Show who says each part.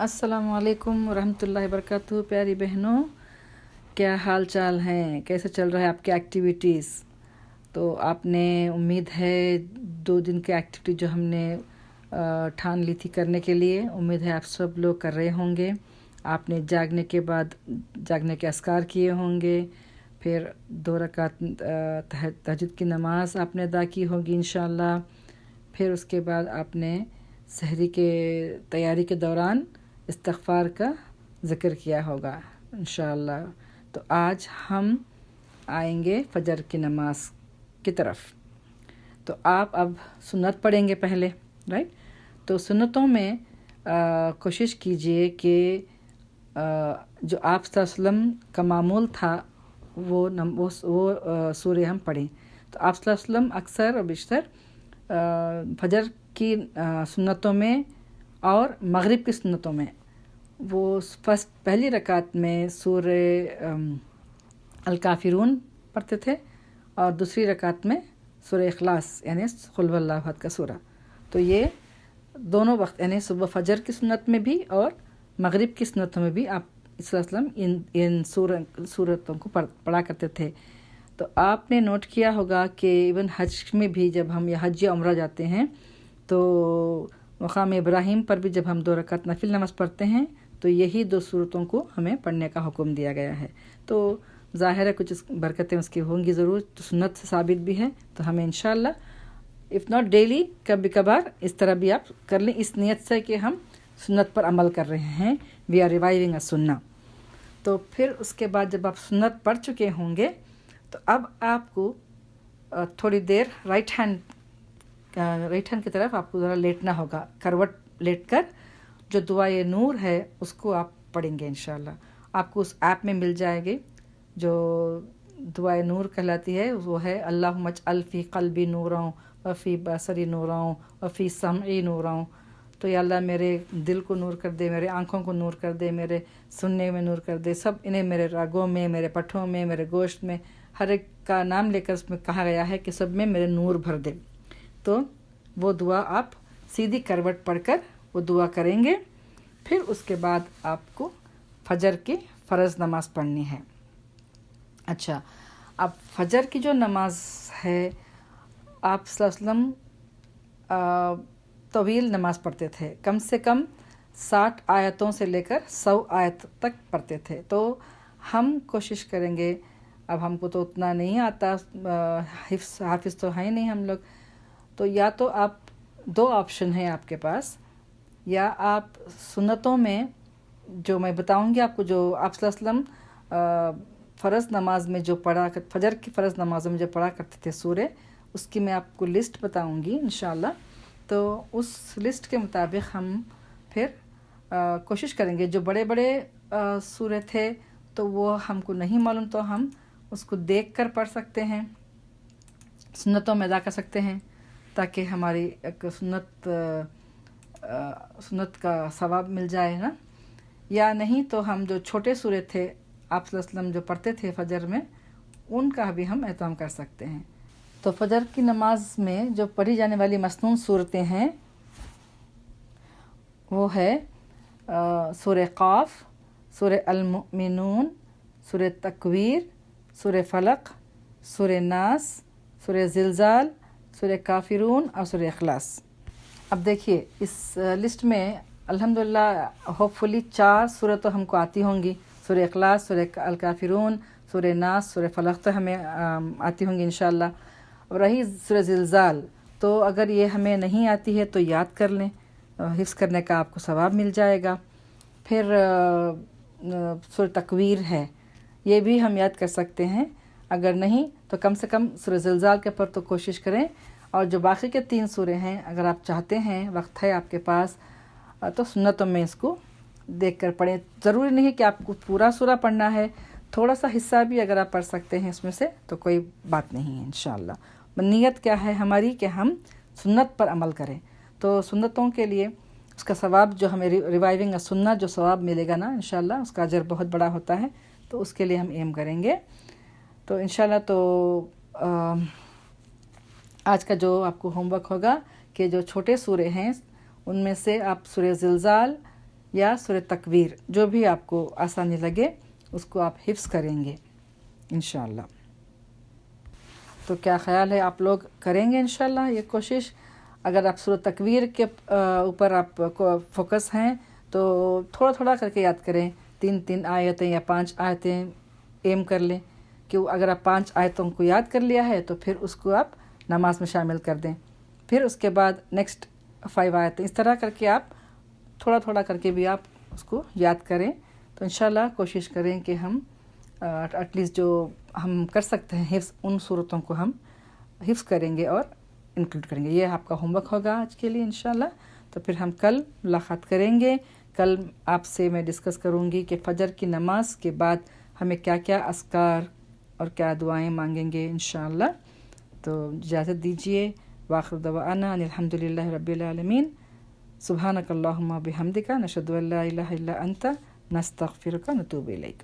Speaker 1: अस्सलाम वालेकुम रहमतुल्लाहि वबरकातुहू। प्यारी बहनों, क्या हाल चाल हैं, कैसे चल रहा है आपकी एक्टिविटीज़। तो आपने उम्मीद है 2 दिन की एक्टिविटी जो हमने ठान ली थी करने के लिए, उम्मीद है आप सब लोग कर रहे होंगे। आपने जागने के बाद जागने के अस्कार किए होंगे, फिर 2 रकात तहज्जुद की नमाज़ आपने अदा की होगी इंशाअल्लाह। फिर उसके बाद आपने सहरी के तैयारी के दौरान इस्तिग़फ़ार का ज़िक्र किया होगा इंशाअल्लाह। तो आज हम आएंगे फ़जर की नमाज की तरफ। तो आप अब सुन्नत पढ़ेंगे पहले, राइट। तो सुन्नतों में कोशिश कीजिए कि जो आप सल्लल्लाहु अलैहि वसल्लम का मामूल था वो सूरह हम पढ़ें। तो आप सल्लल्लाहु अलैहि वसल्लम अक्सर और बेशतर फ़जर की सुन्नतों में और मगरिब की सुन्नतों में वो पहली रकात में सूरह अल काफ़िरून पढ़ते थे और दूसरी रकात में सूरह इखलास यानी कुल हुवल्लाहु अहद का सूरा। तो ये दोनों वक्त यानी सुबह फ़जर की सुन्नत में भी और मगरिब की सुन्नतों में भी आप सल्लल्लाहु अलैहि वसल्लम इन सूरतों को पढ़ा करते थे। तो आपने नोट किया होगा कि इवन हज में भी जब हम या हज या उम्रा जाते हैं तो मक़ाम इब्राहीम पर भी जब हम 2 रकात नफिल नमाज़ पढ़ते हैं तो यही 2 सूरतों को हमें पढ़ने का हुक्म दिया गया है। तो ज़ाहिर है कुछ बरकतें उसकी होंगी ज़रूर, तो सुन्नत से साबित भी है। तो हमें इंशाअल्लाह इफ़ नॉट डेली कभी कभार इस तरह भी आप कर लें, इस नियत से कि हम सुन्नत पर अमल कर रहे हैं, वी आर रिवाइविंग अ सुन्ना। तो फिर उसके बाद जब आप सुन्नत पढ़ चुके होंगे तो अब आपको थोड़ी देर राइट हैंड की तरफ आपको ज़रा लेटना होगा। करवट लेटकर जो दुआए नूर है उसको आप पढ़ेंगे इंशाअल्लाह। आपको उस ऐप में मिल जाएगी जो दुआए नूर कहलाती है, वो है अल्लाहुम्मा अजअल फ़ी क़ल्बी नूरन व फ़ी बसरी नूरन व फ़ी समई नूरन। तो या अल्लाह मेरे दिल को नूर कर दे, मेरे आँखों को नूर कर दे, मेरे सुनने में नूर कर दे, सब इन्हें मेरे रागों में, मेरे पट्ठों में, मेरे गोश्त में, हर एक का नाम लेकर उसमें कहा गया है कि सब में मेरे नूर भर दे। तो वो दुआ आप सीधी करवट पढ़कर वो दुआ करेंगे। फिर उसके बाद आपको फ़जर की फ़र्ज़ नमाज़ पढ़नी है। अच्छा, अब फ़जर की जो नमाज़ है आप सल्लल्लाहु अलैहि वसल्लम तवील नमाज़ पढ़ते थे, कम से कम 60 आयतों से लेकर 100 आयत तक पढ़ते थे। तो हम कोशिश करेंगे, अब हमको तो उतना नहीं आता, हाफिज़ तो हैं नहीं हम लोग, तो या तो आप 2 ऑप्शन हैं आपके पास, या आप सुन्नतों में जो मैं बताऊंगी आपको, जो आप सल्लल्लाहु अलैहि वसल्लम फ़र्ज़ नमाज में जो पढ़ा फ़जर की फ़र्ज़ नमाज़ों में जो पढ़ा करते थे सूरे, उसकी मैं आपको लिस्ट बताऊंगी इंशाअल्लाह। तो उस लिस्ट के मुताबिक हम फिर कोशिश करेंगे। जो बड़े बड़े सूरे थे तो वो हमको नहीं मालूम, तो हम उसको देख कर पढ़ सकते हैं, सुन्नतों में अदा कर सकते हैं, ताकि हमारी एक सुन्नत का सवाब मिल जाए ना। या नहीं तो हम जो छोटे सूरे थे आप सल्लल्लाहु अलैहि वसल्लम जो पढ़ते थे फ़जर में, उनका भी हम एहतमाम कर सकते हैं। तो फ़जर की नमाज में जो पढ़ी जाने वाली मसनून सूरतें हैं वो है सूरह क़ाफ़, सूरह अल मुमिनून, सूरह तकवीर, सूरह फ़लक़, सूरह नास, सूरह ज़िलज़ाल, सूरह काफ़िरून और सूरह इखलास। अब देखिए इस लिस्ट में अल्हम्दुलिल्लाह होपफुली 4 सूरत तो हमको आती होंगी। सूरह इखलास, सूरह अल काफ़िरून, सूरह नास, सूरह फ़लक़ तो हमें आती होंगी इंशाअल्लाह। अब रही सूरह ज़िलज़ाल, तो अगर ये हमें नहीं आती है तो याद कर लें, हिफ्ज़ करने का आपको सवाब मिल जाएगा। फिर सूरह तकवीर है, ये भी हम याद कर सकते हैं। अगर नहीं तो कम से कम सूरह ज़िलज़ाल के पर तो कोशिश करें। और जो बाकी के 3 सूरे हैं, अगर आप चाहते हैं, वक्त है आपके पास, तो सुन्नतों में इसको देख कर पढ़ें। ज़रूरी नहीं है कि आपको पूरा सूरा पढ़ना है, थोड़ा सा हिस्सा भी अगर आप पढ़ सकते हैं इसमें से तो कोई बात नहीं है इंशाअल्लाह। नियत क्या है हमारी कि हम सुन्नत पर अमल करें। तो सुन्नतों के लिए उसका सवाब जो हमें रिवाइविंग अ सुन्ना जो सवाब मिलेगा ना इंशाअल्लाह, उसका अजर बहुत बड़ा होता है। तो उसके लिए हम एम करेंगे। तो इंशाअल्लाह तो आज का जो आपको होमवर्क होगा कि जो छोटे सूरे हैं उनमें से आप सूरह ज़िलज़ाल یا سورہ تکویر، جو بھی آپ کو آسانی لگے اس کو آپ حفظ کریں گے انشاءاللہ۔ تو کیا خیال ہے، آپ لوگ کریں گے انشاءاللہ یہ کوشش؟ اگر آپ سورہ تکویر کے اوپر آپ کو فوکس ہیں تو تھوڑا تھوڑا کر کے یاد کریں، 3 آیتیں یا 5 آیتیں ایم کر لیں کہ اگر آپ 5 آیتوں کو یاد کر لیا ہے تو پھر اس کو آپ نماز میں شامل کر دیں، پھر اس کے بعد نیکسٹ 5 آیتیں، اس طرح کر کے آپ تھوڑا تھوڑا کر کے بھی آپ اس کو یاد کریں۔ تو انشاءاللہ کوشش کریں کہ ہم ایٹ لیسٹ جو ہم کر سکتے ہیں حفظ، ان صورتوں کو ہم حفظ کریں گے اور انکلوڈ کریں گے۔ یہ آپ کا ہوم ورک ہوگا آج کے لیے انشاءاللہ۔ تو پھر ہم کل ملاقات کریں گے۔ کل آپ سے میں ڈسکس کروں گی کہ فجر کی نماز کے بعد ہمیں کیا کیا اذکار اور کیا دعائیں مانگیں گے انشاءاللہ۔ تو اجازت دیجیے، وآخر دعوانا ان الحمد للہ رب العالمین، سبحانک اللہم و بحمدک، نشہد ان لا الہ الا انت، نستغفرک ونتوب الیک۔